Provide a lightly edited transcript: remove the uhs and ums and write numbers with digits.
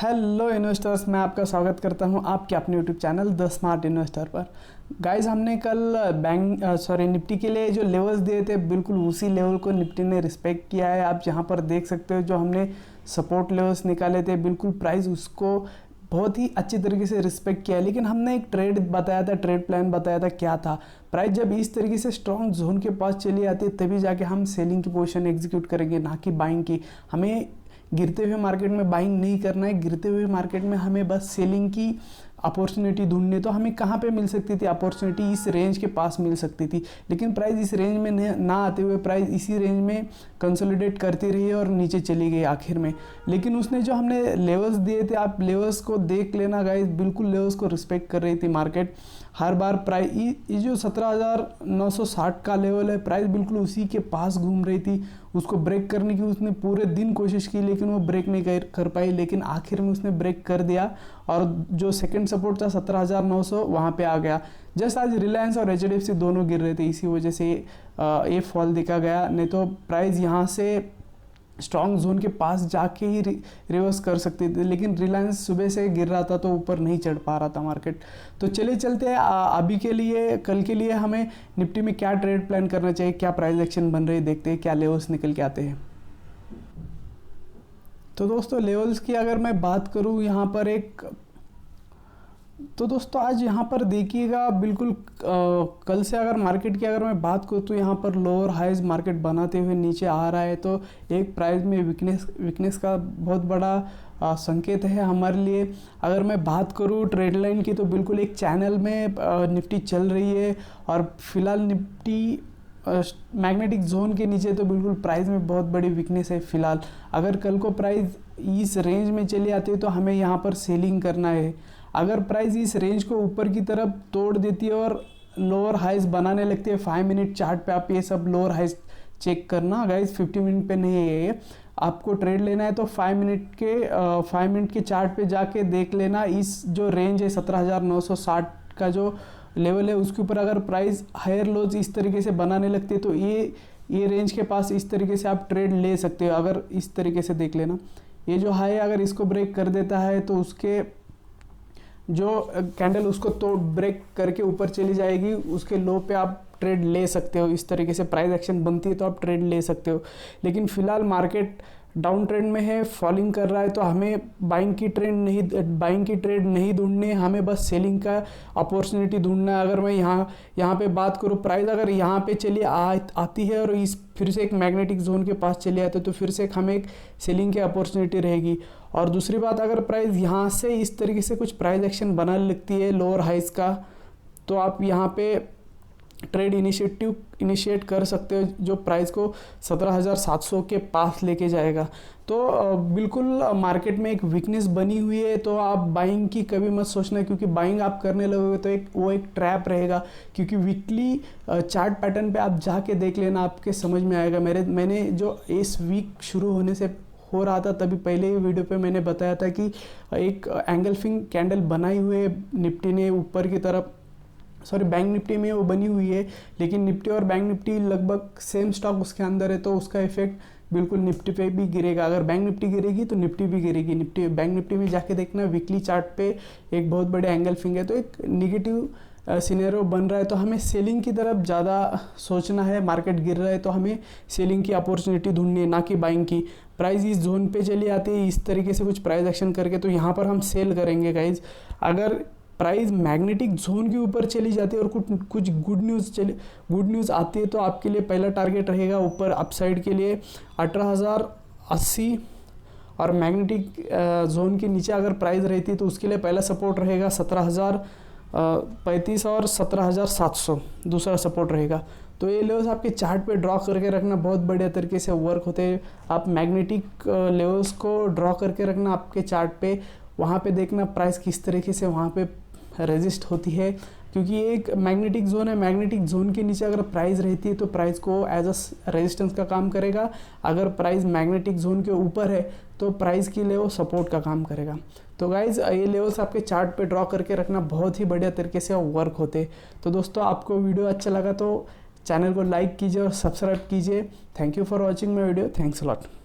Hello investors, मैं आपका स्वागत करता हूं आपके अपने YouTube channel the smart investor पर। गाइस, हमने कल निफ्टी के लिए जो लेवल्स दिए थे, बिल्कुल उसी लेवल को निफ्टी ने रिस्पेक्ट किया है। आप यहाँ पर देख सकते हो, जो हमने सपोर्ट लेवल्स निकाले थे, बिल्कुल प्राइस उसको बहुत ही अच्छी तरीके से रिस्पेक्ट किया है। लेकिन हमने एक ट्रेड बताया था, ट्रेड प्लान बताया था, क्या था। प्राइस जब इस तरीके से स्ट्रॉन्ग जोन के पास चली आती है, तभी जाके हम सेलिंग की पोजीशन एग्जीक्यूट करेंगे, ना कि बाइंग की। हमें गिरते हुए मार्केट में बाइंग नहीं करना है, गिरते हुए मार्केट में हमें बस सेलिंग की अपॉर्चुनिटी ढूंढनी। तो हमें कहाँ पे मिल सकती थी अपॉर्चुनिटी? इस रेंज के पास मिल सकती थी, लेकिन प्राइस इस रेंज में ना आते हुए प्राइस इसी रेंज में कंसोलिडेट करती रही और नीचे चली गई आखिर में। लेकिन उसने जो हमने लेवल्स दिए थे, आप लेवल्स को देख लेना गाइस, बिल्कुल लेवल्स को रिस्पेक्ट कर रही थी मार्केट। हर बार प्राइस ये जो 17,960 का लेवल है, प्राइस बिल्कुल उसी के पास घूम रही थी। उसको ब्रेक करने की उसने पूरे दिन कोशिश की, लेकिन वो ब्रेक नहीं कर पाई। लेकिन आखिर में उसने ब्रेक कर दिया और जो सेकंड सपोर्ट था 17,900 वहाँ पे आ गया। जस्ट आज रिलायंस और एचडीएफसी दोनों गिर रहे थे, इसी वजह से ये फॉल दिखा गया। नहीं तो प्राइस यहाँ से स्ट्रॉन्ग जोन के पास जाके ही रिवर्स कर सकती थी, लेकिन रिलायंस सुबह से गिर रहा था तो ऊपर नहीं चढ़ पा रहा था मार्केट। तो चलिए चलते हैं अभी के लिए, कल के लिए हमें निफ्टी में क्या ट्रेड प्लान करना चाहिए, क्या प्राइस एक्शन बन रही है, देखते हैं क्या लेवल्स निकल के आते हैं। तो दोस्तों, लेवल्स की अगर मैं बात करूं यहाँ पर तो दोस्तों आज यहाँ पर देखिएगा, बिल्कुल कल से अगर मार्केट की अगर मैं बात करूँ तो यहाँ पर लोअर हाइज मार्केट बनाते हुए नीचे आ रहा है। तो एक प्राइस में वीकनेस का बहुत बड़ा संकेत है हमारे लिए। अगर मैं बात करूँ ट्रेड लाइन की, तो बिल्कुल एक चैनल में निफ्टी चल रही है और फिलहाल निफ्टी मैग्नेटिक जोन के नीचे, तो बिल्कुल प्राइस में बहुत बड़ी वीकनेस है फिलहाल। अगर कल को प्राइस इस रेंज में चली आती है तो हमें यहाँ पर सेलिंग करना है। अगर प्राइस इस रेंज को ऊपर की तरफ तोड़ देती है और लोअर हाइज बनाने लगती है, 5 मिनट चार्ट पे आप ये सब लोअर हाइज चेक करना गाइस, 50 मिनट पे नहीं है ये। आपको ट्रेड लेना है तो 5 मिनट के चार्ट पे जाके देख लेना। इस जो रेंज है 17,960 का जो लेवल है, उसके ऊपर अगर प्राइस हायर लोज इस तरीके से बनाने लगती है तो ये रेंज के पास इस तरीके से आप ट्रेड ले सकते हो। अगर इस तरीके से देख लेना, ये जो हाई अगर इसको ब्रेक कर देता है तो उसके जो कैंडल उसको तोड़ ब्रेक करके ऊपर चली जाएगी, उसके लो पे आप ट्रेड ले सकते हो। इस तरीके से प्राइस एक्शन बनती है तो आप ट्रेड ले सकते हो। लेकिन फिलहाल मार्केट डाउन ट्रेंड में है, फॉलिंग कर रहा है, तो हमें बाइंग की ट्रेड नहीं ढूंढनी है, हमें बस सेलिंग का अपॉर्चुनिटी ढूंढना है। अगर मैं यहाँ पे बात करूँ, प्राइस अगर यहाँ पे चली आती है और इस फिर से एक मैग्नेटिक जोन के पास चली आती है, तो फिर से हमें एक सेलिंग की अपॉर्चुनिटी रहेगी। और दूसरी बात, अगर प्राइस यहाँ से इस तरीके से कुछ प्राइस एक्शन बनाने लगती है लोअर हाइज का, तो आप यहाँ पे ट्रेड इनिशिएट कर सकते हो, जो प्राइस को 17,700 के पास लेके जाएगा। तो बिल्कुल मार्केट में एक वीकनेस बनी हुई है, तो आप बाइंग की कभी मत सोचना, क्योंकि बाइंग आप करने लगोगे तो वो एक ट्रैप रहेगा। क्योंकि वीकली चार्ट पैटर्न पे आप जाके देख लेना, आपके समझ में आएगा। मैंने जो इस वीक शुरू होने से हो रहा था, तभी पहले ही वीडियो पे मैंने बताया था कि एक एंगल्फिंग कैंडल बनाई हुई है निफ्टी ने ऊपर की तरफ, बैंक निफ्टी में वो बनी हुई है। लेकिन निफ्टी और बैंक निफ्टी लगभग सेम स्टॉक उसके अंदर है, तो उसका इफेक्ट बिल्कुल निफ्टी पे भी गिरेगा। अगर बैंक निफ्टी गिरेगी तो निफ्टी भी गिरेगी। बैंक निफ्टी में जाके देखना, वीकली चार्ट पे एक बहुत बड़े एंगल्फिंग है, तो एक निगेटिव सिनेरियो बन रहा है। तो हमें सेलिंग की तरफ ज़्यादा सोचना है। मार्केट गिर रहा है तो हमें सेलिंग की अपॉर्चुनिटी ढूंढनी है, ना कि बाइंग की। प्राइस इस जोन पे चली आती है इस तरीके से कुछ प्राइस एक्शन करके, तो यहाँ पर हम सेल करेंगे गाइज। अगर प्राइस मैग्नेटिक जोन के ऊपर चली जाती है और कुछ गुड न्यूज़ आती है, तो आपके लिए पहला टारगेट रहेगा ऊपर अपसाइड के लिए 18,080, और मैग्नेटिक जोन के नीचे अगर प्राइस रहती है तो उसके लिए पहला सपोर्ट रहेगा 17,035 और 17,700 दूसरा सपोर्ट रहेगा। तो ये लेवल्स आपके चार्ट पे ड्रॉ करके रखना, बहुत बढ़िया तरीके से वर्क होते हैं। आप मैग्नेटिक लेवल्स को ड्रॉ करके रखना आपके चार्ट पे, वहाँ पे देखना प्राइस किस तरीके से वहाँ पे रेजिस्ट होती है, क्योंकि ये एक मैग्नेटिक जोन है। मैग्नेटिक जोन के नीचे अगर प्राइस रहती है तो प्राइस को एज अ रेजिस्टेंस का काम करेगा। अगर प्राइस मैग्नेटिक जोन के ऊपर है तो प्राइस के लिए वो सपोर्ट का काम करेगा। तो गाइज, ये लेवल्स आपके चार्ट पे ड्रॉ करके रखना, बहुत ही बढ़िया तरीके से वर्क होते। तो दोस्तों, आपको वीडियो अच्छा लगा तो चैनल को लाइक कीजिए और सब्सक्राइब कीजिए। Thank you for watching my video. Thanks a lot.